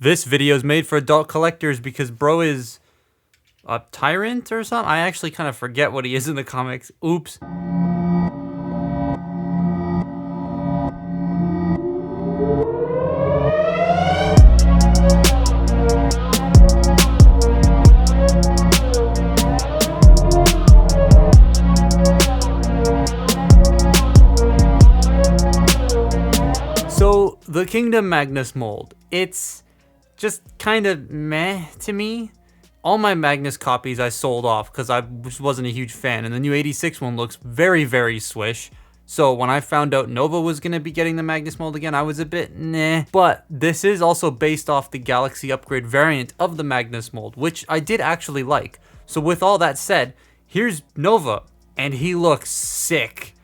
This video is made for adult collectors because bro is a tyrant or something. I actually kind of forget what he is in the comics. Oops. So the Kingdom Magnus Mould, it's just kind of meh to me. All my Magnus copies I sold off because I just wasn't a huge fan, and the new 86 one looks very, very swish. So when I found out Nova was going to be getting the Magnus Mould again, I was a bit nah. But this is also based off the Galaxy Upgrade variant of the Magnus Mould, which I did actually like. So with all that said, here's Nova, and he looks sick.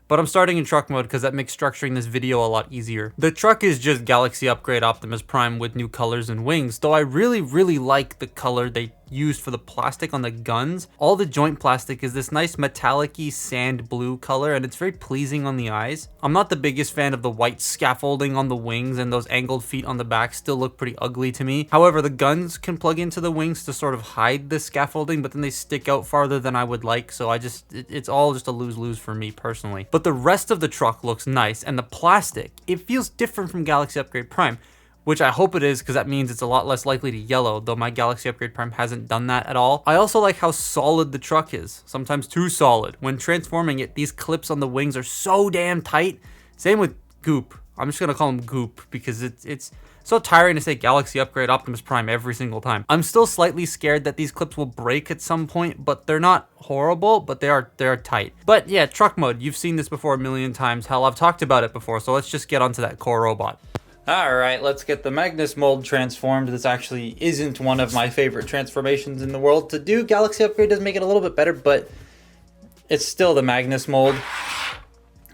But I'm starting in truck mode because that makes structuring this video a lot easier. The truck is just Galaxy Upgrade Optimus Prime with new colors and wings, though I really like the color they used for the plastic on the guns. All the joint plastic is this nice metallic-y sand blue color, and it's very pleasing on the eyes. I'm not the biggest fan of the white scaffolding on the wings, and those angled feet on the back still look pretty ugly to me. However, the guns can plug into the wings to sort of hide the scaffolding, but then they stick out farther than I would like, so it's all just a lose-lose for me personally. But the rest of the truck looks nice, and the plastic, it feels different from Galaxy Upgrade Prime, which I hope it is because that means it's a lot less likely to yellow, though my Galaxy Upgrade Prime hasn't done that at all. I also like how solid the truck is, sometimes too solid. When transforming it, these clips on the wings are so damn tight. Same with Goop. I'm just gonna call him Goop because it's so tiring to say Galaxy Upgrade Optimus Prime every single time. I'm still slightly scared that these clips will break at some point, but they're not horrible, but they are tight. But yeah, truck mode, you've seen this before a million times. Hell, I've talked about it before, so let's just get onto that core robot. Alright, let's get the Magnus Mould transformed. This actually isn't one of my favorite transformations in the world to do. Galaxy Upgrade does make it a little bit better, but it's still the Magnus Mould.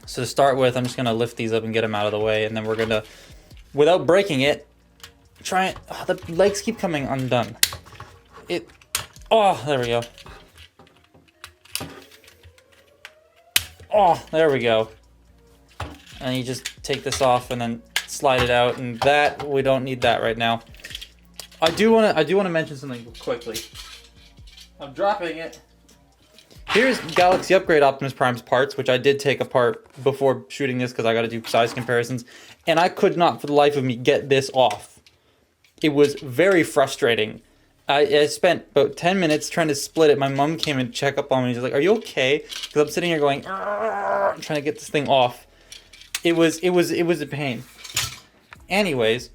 So to start with, I'm just going to lift these up and get them out of the way, and then we're going to, without breaking it, try and... Oh, the legs keep coming undone. Oh, there we go. Oh, there we go. And you just take this off and then slide it out, and that we don't need that right now. I do want to mention something quickly. I'm dropping it. Here's Galaxy Upgrade Optimus Prime's parts, which I did take apart before shooting this because I got to do size comparisons, and I could not for the life of me get this off. It was very frustrating. I spent about 10 minutes trying to split it. My mom came and checked up on me. She's like, "Are you okay?" Because I'm sitting here going, trying to get this thing off. It was a pain. Anyways,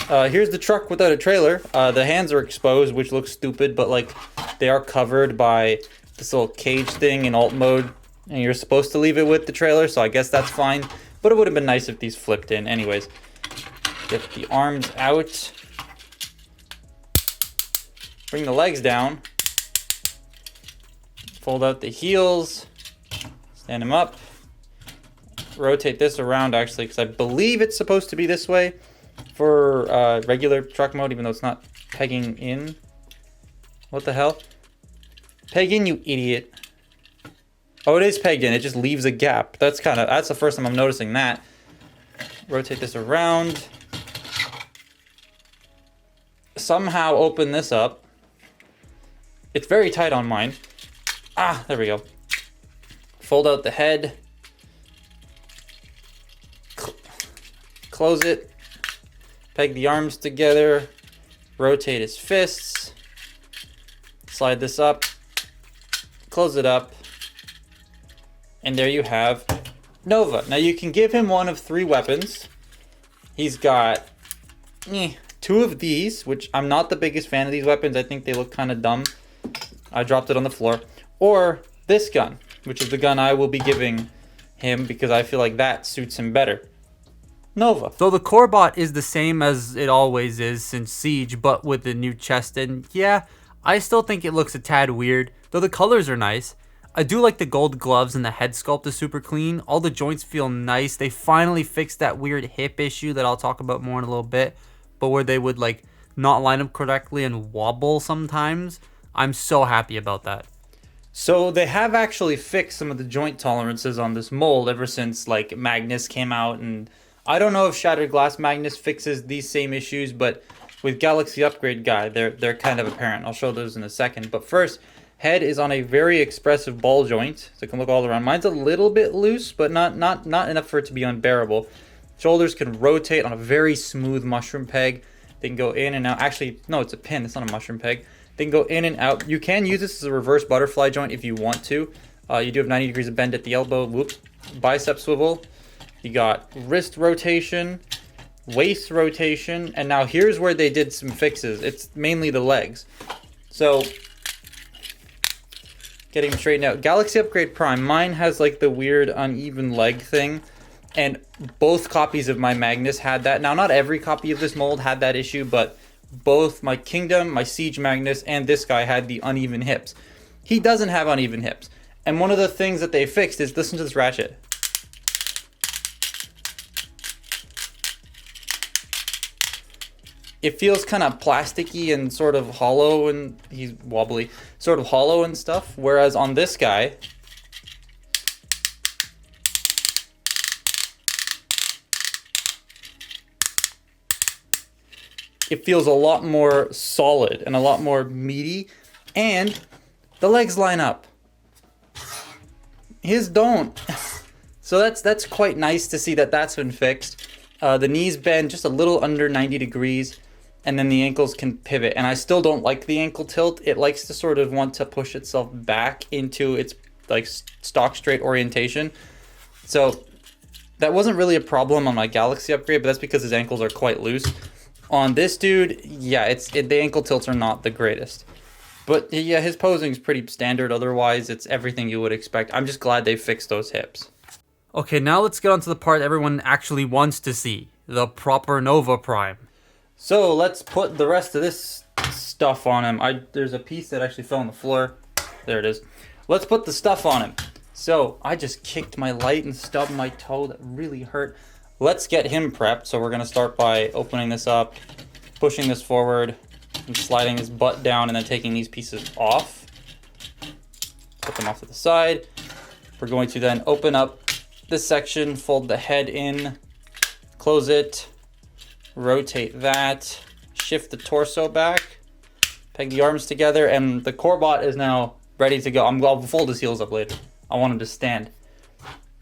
here's the truck without a trailer. The hands are exposed, which looks stupid, but like they are covered by this little cage thing in alt mode, and you're supposed to leave it with the trailer, so I guess that's fine. But it would have been nice if these flipped in. Anyways, get the arms out. Bring the legs down. Fold out the heels. Stand them up. Rotate this around actually because I believe it's supposed to be this way for regular truck mode, even though it's not pegging in. What the hell? Peg in, you idiot. Oh, it is pegged in. It just leaves a gap. That's the first time I'm noticing that. Rotate this around. Somehow open this up. It's very tight on mine. Ah, there we go. Fold out the head. Close it, peg the arms together, rotate his fists, slide this up, close it up, and there you have Nova. Now you can give him one of 3 weapons. He's got 2 of these, which I'm not the biggest fan of these weapons. I think they look kind of dumb. I dropped it on the floor. Or this gun, which is the gun I will be giving him because I feel like that suits him better. Nova. So the core bot is the same as it always is since Siege, but with the new chest, and yeah, I still think it looks a tad weird, though the colors are nice. I do like the gold gloves, and the head sculpt is super clean. All the joints feel nice. They finally fixed that weird hip issue that I'll talk about more in a little bit, but where they would like not line up correctly and wobble sometimes. I'm so happy about that. So they have actually fixed some of the joint tolerances on this mold ever since like Magnus came out, and I don't know if Shattered Glass Magnus fixes these same issues, but with Galaxy Upgrade Guy, they're kind of apparent. I'll show those in a second. But first, head is on a very expressive ball joint, so it can look all around. Mine's a little bit loose, but not enough for it to be unbearable. Shoulders can rotate on a very smooth mushroom peg. They can go in and out. Actually, no, it's a pin. It's not a mushroom peg. They can go in and out. You can use this as a reverse butterfly joint if you want to. You do have 90 degrees of bend at the elbow. Whoops. Bicep swivel. You got wrist rotation, waist rotation, and now here's where they did some fixes. It's mainly the legs. So, getting them straightened out. Galaxy Upgrade Prime, mine has like the weird uneven leg thing, and both copies of my Magnus had that. Now, not every copy of this mold had that issue, but both my Kingdom, my Siege Magnus, and this guy had the uneven hips. He doesn't have uneven hips. And one of the things that they fixed is, listen to this ratchet. It feels kind of plasticky and sort of hollow, and he's wobbly, sort of hollow and stuff. Whereas on this guy, it feels a lot more solid and a lot more meaty, and the legs line up. His don't. So that's quite nice to see that that's been fixed. The knees bend just a little under 90 degrees. And then the ankles can pivot. And I still don't like the ankle tilt. It likes to sort of want to push itself back into its like stock straight orientation. So that wasn't really a problem on my Galaxy Upgrade, but that's because his ankles are quite loose. On this dude, yeah, the ankle tilts are not the greatest. But yeah, his posing's pretty standard. Otherwise, it's everything you would expect. I'm just glad they fixed those hips. Okay, now let's get on to the part everyone actually wants to see. The proper Nova Prime. So let's put the rest of this stuff on him. There's a piece that actually fell on the floor. There it is. Let's put the stuff on him. So I just kicked my light and stubbed my toe. That really hurt. Let's get him prepped. So we're going to start by opening this up, pushing this forward, and sliding his butt down, and then taking these pieces off. Put them off to the side. We're going to then open up this section, fold the head in, close it, rotate that, shift the torso back, peg the arms together, and the Corebot is now ready to go. I'll fold his heels up later. I want him to stand.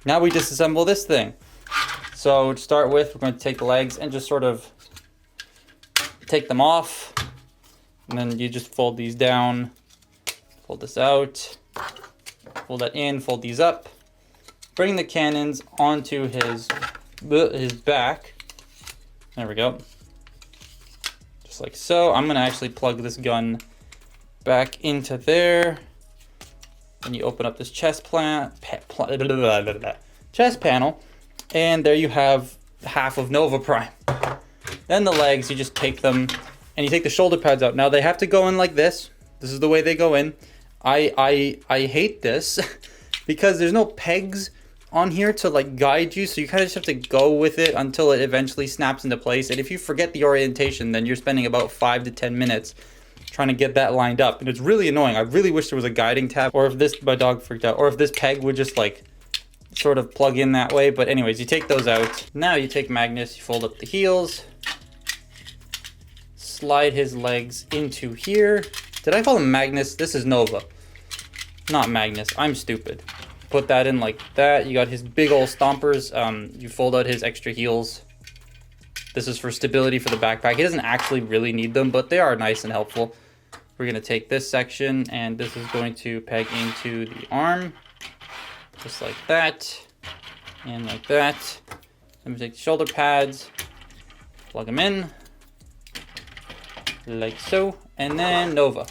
Now we disassemble this thing. So to start with, we're going to take the legs and just sort of take them off. And then you just fold these down, fold this out, fold that in, fold these up. Bring the cannons onto his back. There we go. Just like so. I'm going to actually plug this gun back into there. Then you open up this chest panel. And there you have half of Nova Prime. Then the legs, you just take them and you take the shoulder pads out. Now they have to go in like this. This is the way they go in. I hate this because there's no pegs on here to like guide you, so you kind of just have to go with it until it eventually snaps into place. And if you forget the orientation, then you're spending about 5 to 10 minutes trying to get that lined up, and it's really annoying. I really wish there was a guiding tab, or if this, my dog freaked out, or if this peg would just like sort of plug in that way. But anyways, you take those out. Now you take Magnus, you fold up the heels, slide his legs into here. Did I call him Magnus? This is Nova, not Magnus. I'm stupid. Put that in like that. You got his big old stompers. You fold out his extra heels. This is for stability for the backpack. He doesn't actually really need them, but they are nice and helpful. We're going to take this section, and this is going to peg into the arm. Just like that. And like that. Then we take the shoulder pads. Plug them in. Like so. And then Nova.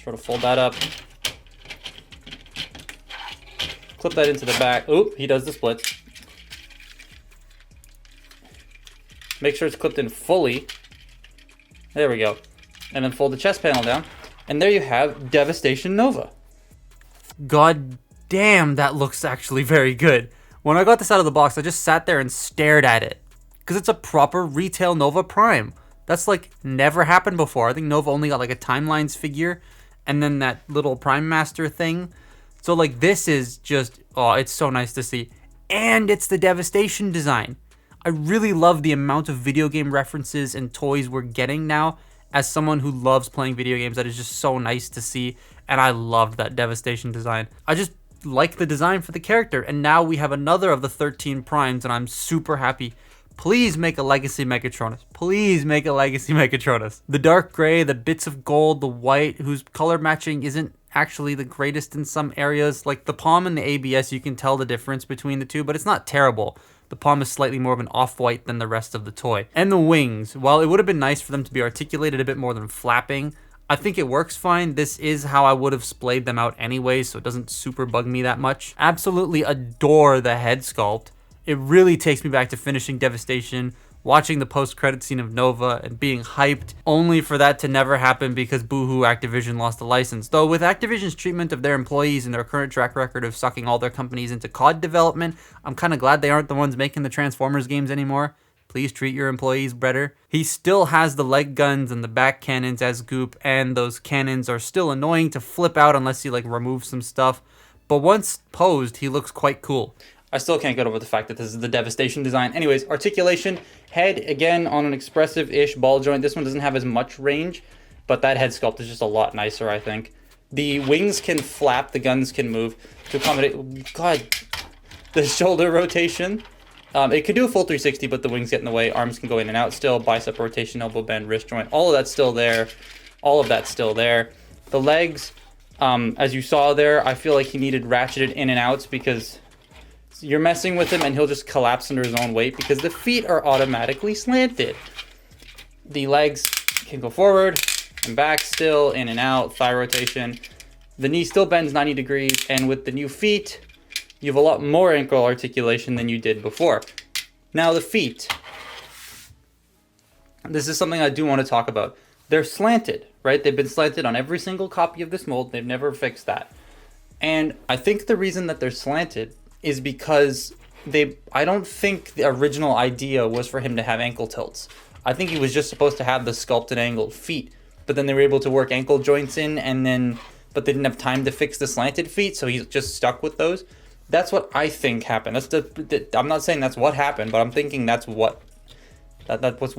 Sort of fold that up. Clip that into the back. Oop, he does the splits. Make sure it's clipped in fully. There we go. And then fold the chest panel down. And there you have Devastation Nova. God damn, that looks actually very good. When I got this out of the box, I just sat there and stared at it. Because it's a proper retail Nova Prime. That's like never happened before. I think Nova only got like a Timelines figure. And then that little Prime Master thing. So like this is just, oh, it's so nice to see. And it's the Devastation design. I really love the amount of video game references and toys we're getting now. As someone who loves playing video games, that is just so nice to see, and I loved that Devastation design. I just like the design for the character, and now we have another of the 13 primes, and I'm super happy. Please make a Legacy Megatronus. Please make a Legacy Megatronus. The dark gray, the bits of gold, the white, whose color matching isn't actually the greatest in some areas. Like the palm and the ABS, you can tell the difference between the two, but it's not terrible. The palm is slightly more of an off-white than the rest of the toy. And the wings, while it would have been nice for them to be articulated a bit more than flapping, I think it works fine. This is how I would have splayed them out anyway, so it doesn't super bug me that much. Absolutely adore the head sculpt. It really takes me back to finishing Devastation, watching the post-credit scene of Nova and being hyped, only for that to never happen because boohoo, Activision lost the license. Though with Activision's treatment of their employees and their current track record of sucking all their companies into COD development, I'm kind of glad they aren't the ones making the Transformers games anymore. Please treat your employees better. He still has the leg guns and the back cannons as Goop, and those cannons are still annoying to flip out unless you remove some stuff. But once posed, he looks quite cool. I still can't get over the fact that this is the Devastation design. Anyways, articulation, head, again, on an expressive-ish ball joint. This one doesn't have as much range, but that head sculpt is just a lot nicer, I think. The wings can flap, the guns can move to accommodate, God, the shoulder rotation. It could do a full 360, but the wings get in the way. Arms can go in and out still, bicep rotation, elbow bend, wrist joint. All of that's still there. All of that's still there. The legs, as you saw there, I feel like he needed ratcheted in and outs because you're messing with him and he'll just collapse under his own weight because the feet are automatically slanted. The legs can go forward and back still, in and out, thigh rotation. The knee still bends 90 degrees, and with the new feet, you have a lot more ankle articulation than you did before. Now the feet. This is something I do want to talk about. They're slanted, right? They've been slanted on every single copy of this mold. They've never fixed that. And I think the reason that they're slanted is because I don't think the original idea was for him to have ankle tilts. I think he was just supposed to have the sculpted angled feet, but then they were able to work ankle joints in, but they didn't have time to fix the slanted feet, so he's just stuck with those. That's what I think happened. I'm not saying that's what happened, but I'm thinking that's what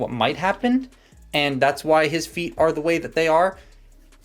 might happen, and that's why his feet are the way that they are.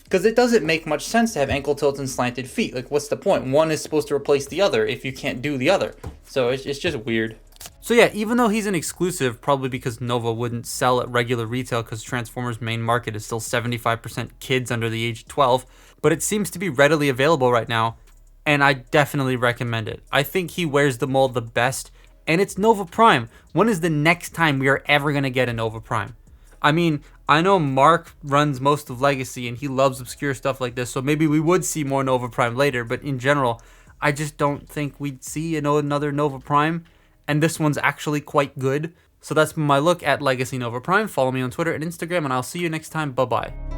Because it doesn't make much sense to have ankle tilts and slanted feet. Like, what's the point? One is supposed to replace the other if you can't do the other. So it's just weird. So yeah, even though he's an exclusive, probably because Nova wouldn't sell at regular retail because Transformers' main market is still 75% kids under the age of 12, but it seems to be readily available right now, and I definitely recommend it. I think he wears the mold the best, and it's Nova Prime. When is the next time we are ever going to get a Nova Prime? I mean, I know Mark runs most of Legacy and he loves obscure stuff like this, so maybe we would see more Nova Prime later, but in general, I just don't think we'd see another Nova Prime, and this one's actually quite good. So that's my look at Legacy Nova Prime. Follow me on Twitter and Instagram, and I'll see you next time. Bye-bye.